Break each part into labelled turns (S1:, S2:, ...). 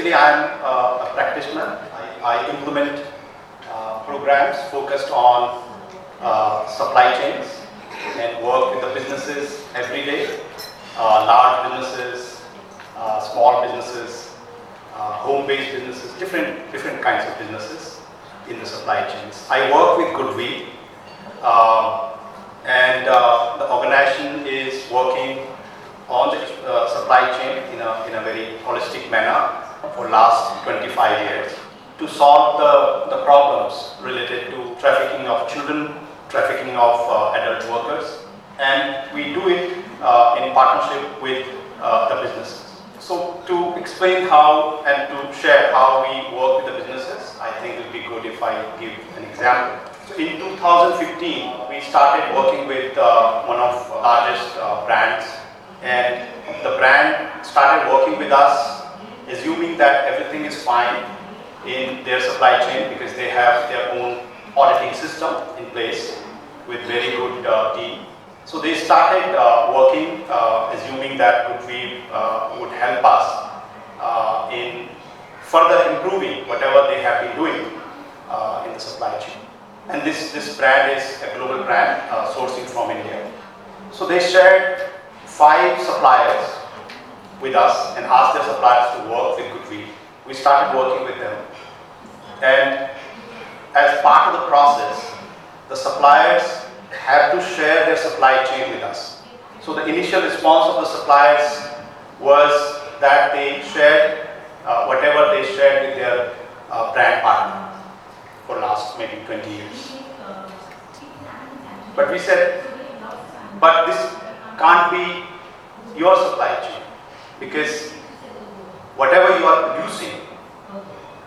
S1: basically I am a practitioner. I implement programs focused on supply chains and work with the businesses every day, large businesses, small businesses, home-based businesses, different kinds of businesses in the supply chains. I work with Goodwill, and the organization is working on the supply chain in a very holistic manner for last 25 years to solve the problems related to trafficking of children, trafficking of adult workers, and we do it in partnership with the businesses. So to explain how and to share how we work with the businesses, I think it would be good if I give an example. So in 2015, we started working with one of the largest brands, and the brand started working with us, assuming that everything is fine in their supply chain because they have their own auditing system in place with very good team. So they started working, assuming that Goodwill would help us in further improving whatever they have been doing in the supply chain. And this brand is a global brand sourcing from India. So they shared 5 suppliers with us and asked their suppliers to work with Goodwill. We started working with them, and as part of the process, the suppliers have to share their supply chain with us. So the initial response of the suppliers was that they shared whatever they shared with their brand partner for last maybe 20 years. But we said, but this can't be your supply chain, because whatever you are producing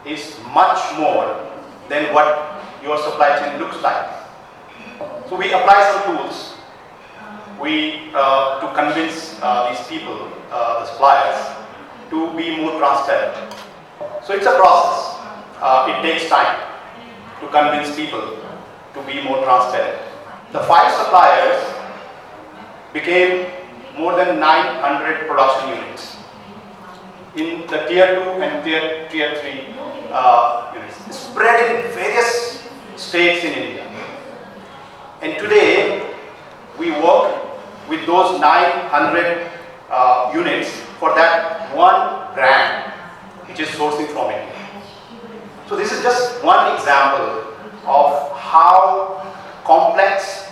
S1: is much more than what your supply chain looks like. So we apply some tools to convince these people, the suppliers, to be more transparent. So it's a process. It takes time to convince people to be more transparent. The 5 suppliers became more than 900 production units in the tier 2 and tier 3 units, spread in various states in India. And today, we work with those 900 units for that one brand, which is sourcing from India. So this is just one example of how complex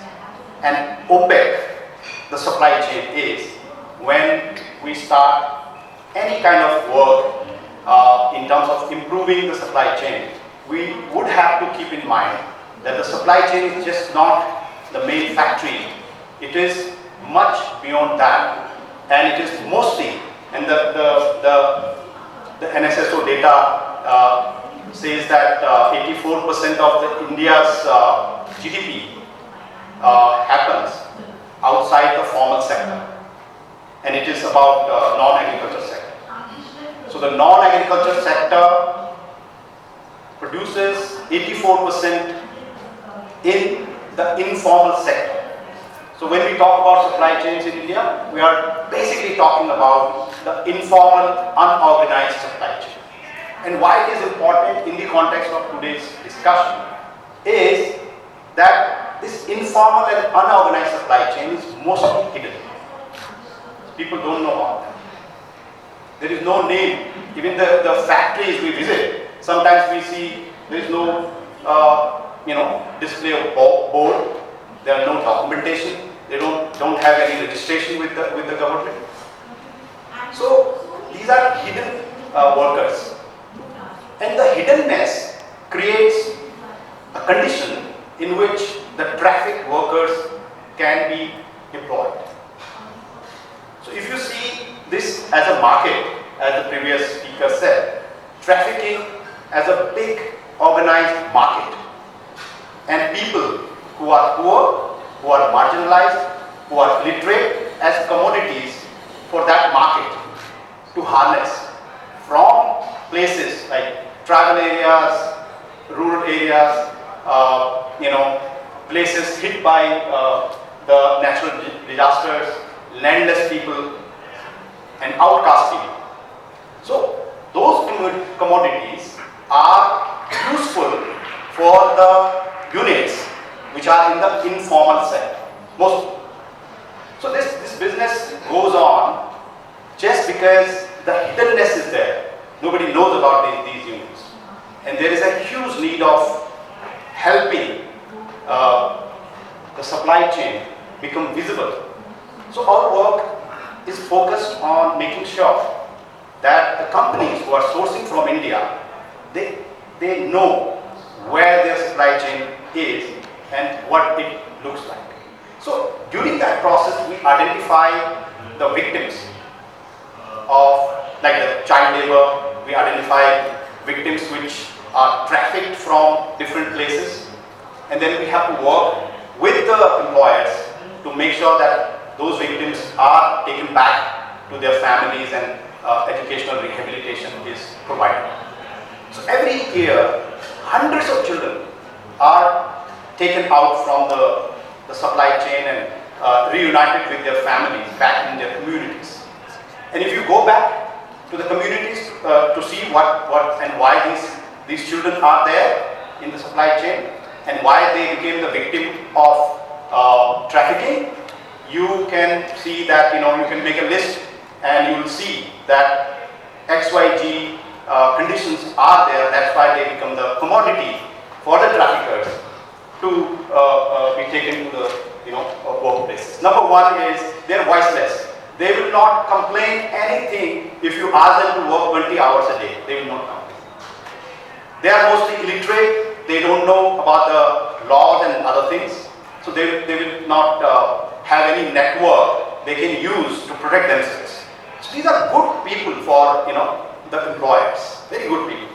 S1: and opaque the supply chain is when we start any kind of work in terms of improving the supply chain. We would have to keep in mind that the supply chain is just not the main factory. It is much beyond that, and it is mostly, and the NSSO data says that 84% of the India's GDP happens outside the formal sector, and it is about non-agriculture sector. So the non-agriculture sector produces 84% in the informal sector. So when we talk about supply chains in India, we are basically talking about the informal, unorganized supply chain. And why it is important in the context of today's discussion is that this informal and unorganized supply chain is mostly hidden. People don't know about that. There is no name. Even the factories we visit, sometimes we see there is no display of board. There are no documentation. They don't have any registration with the government. So these are hidden workers, and the hiddenness creates a condition in which the trafficked workers can be employed. So if you see this as a market, as the previous speaker said, trafficking as a big organized market, and people who are poor, who are marginalized, who are illiterate as commodities for that market to harness from places like tribal areas, rural areas, places hit by the natural disasters, landless people, and outcast people. So those commodities are useful for the units which are in the informal sector. Most. So this business goes on just because the hiddenness is there. Nobody knows about these units. And there is a huge need of helping the supply chain become visible. So our work is focused on making sure that the companies who are sourcing from India, they know where their supply chain is and what it looks like. So during that process, we identify the victims of like the child labor. We identify victims which are trafficked from different places, and then we have to work with the employers to make sure that those victims are taken back to their families and educational rehabilitation is provided. So every year, hundreds of children are taken out from the supply chain and reunited with their families back in their communities. And if you go back to the communities to see what and why these children are there in the supply chain and why they became the victim of trafficking, you can see that, you can make a list and you will see that XYG conditions are there. That's why they become the commodity for the traffickers to be taken to the workplaces. Number one is they're voiceless. They will not complain anything if you ask them to work 20 hours a day. They will not complain. They are mostly illiterate. They don't know about the laws and other things. So they will not have any network they can use to protect themselves. So these are good people for the employers. Very good people.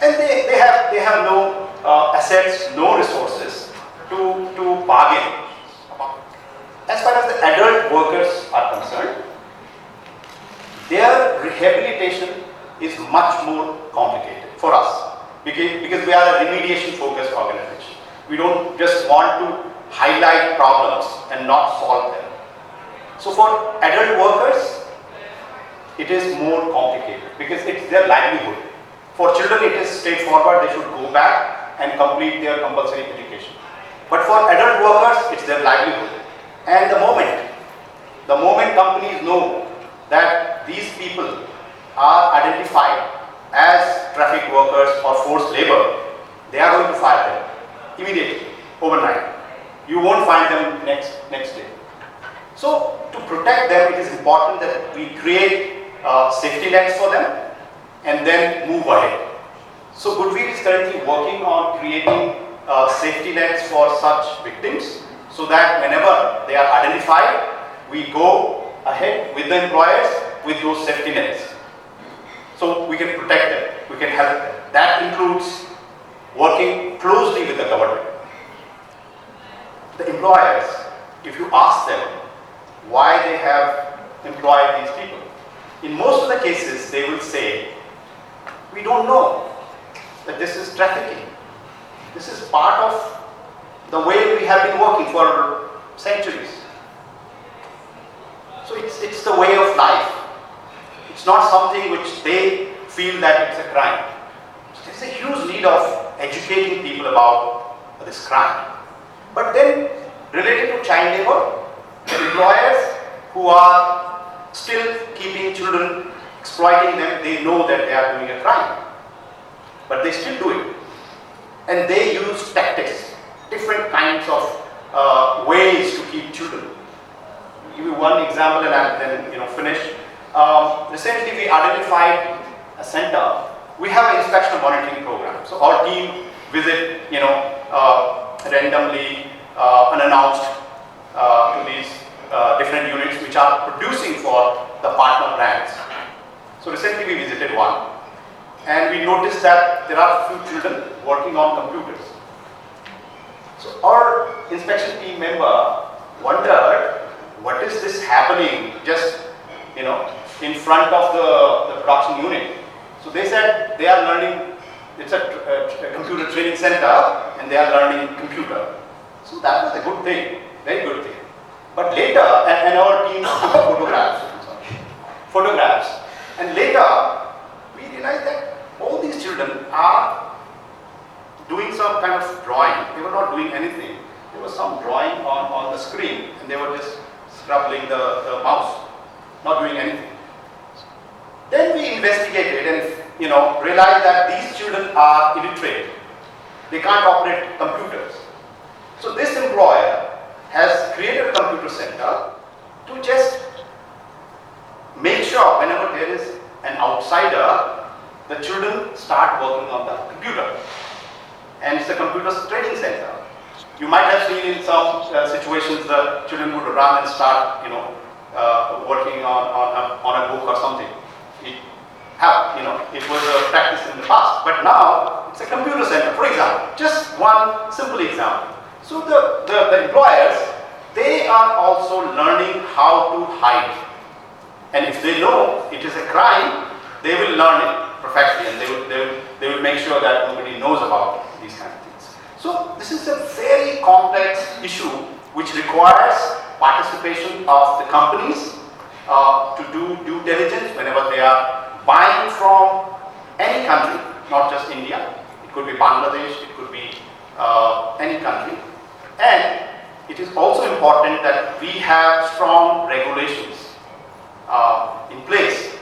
S1: And they have no assets, no resources to bargain. As far as the adult workers are concerned, their rehabilitation is much more complicated for us because we are a remediation focused organization. We don't just want to highlight problems and not solve them. So for adult workers, it is more complicated because it's their livelihood. For children, it is straightforward. They should go back and complete their compulsory education. But for adult workers, it's their livelihood. And the moment companies know that these people are identified as traffic workers or forced labor, they are going to fire them immediately, overnight. You won't find them next day. So to protect them, it is important that we create safety nets for them and then move ahead. So Goodwill is currently working on creating safety nets for such victims, so that whenever they are identified, we go ahead with the employers with those safety nets. So we can protect them, we can help them. That includes working closely with the government. The employers, if you ask them why they have employed these people, in most of the cases they will say, we don't know that this is trafficking. This is part of the way we have been working for centuries. So it's the way of life. It's not something which they feel that it's a crime. So there's a huge need of educating people about this crime. But then, related to child labor, the employers who are still keeping children, exploiting them, they know that they are doing a crime. But they still do it. And they use tactics, different kinds of ways to keep children. I'll give you one example and I'll then finish. Recently we identified a center. We have an inspection monitoring program. So our team visit randomly unannounced to these different units which are producing for the partner brands. So recently we visited one and we noticed that there are few children working on computers. So our inspection team member wondered, what is this happening just in front of the production unit? So they said they are learning, it's a computer training center and they are learning computer. So that was a good thing, very good thing. But later, and our team took photographs, and later we realized mouse, not doing anything. Then we investigated and realized that these children are illiterate. They can't operate computers. So this employer has created a computer center to just make sure whenever there is an outsider, the children start working on the computer. And it's a computer training center. You might have seen in some situations the children would run and start, working on a book or something. It was a practice in the past, but now it's a computer center. For example, just one simple example. So the employers, they are also learning how to hide. And if they know it is a crime, they will learn it perfectly, and they will make sure that nobody knows about these kind of things. So this is a very complex issue which requires participation of the companies to do due diligence whenever they are buying from any country, not just India. It could be Bangladesh, it could be any country. And it is also important that we have strong regulations in place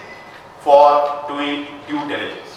S1: for doing due diligence.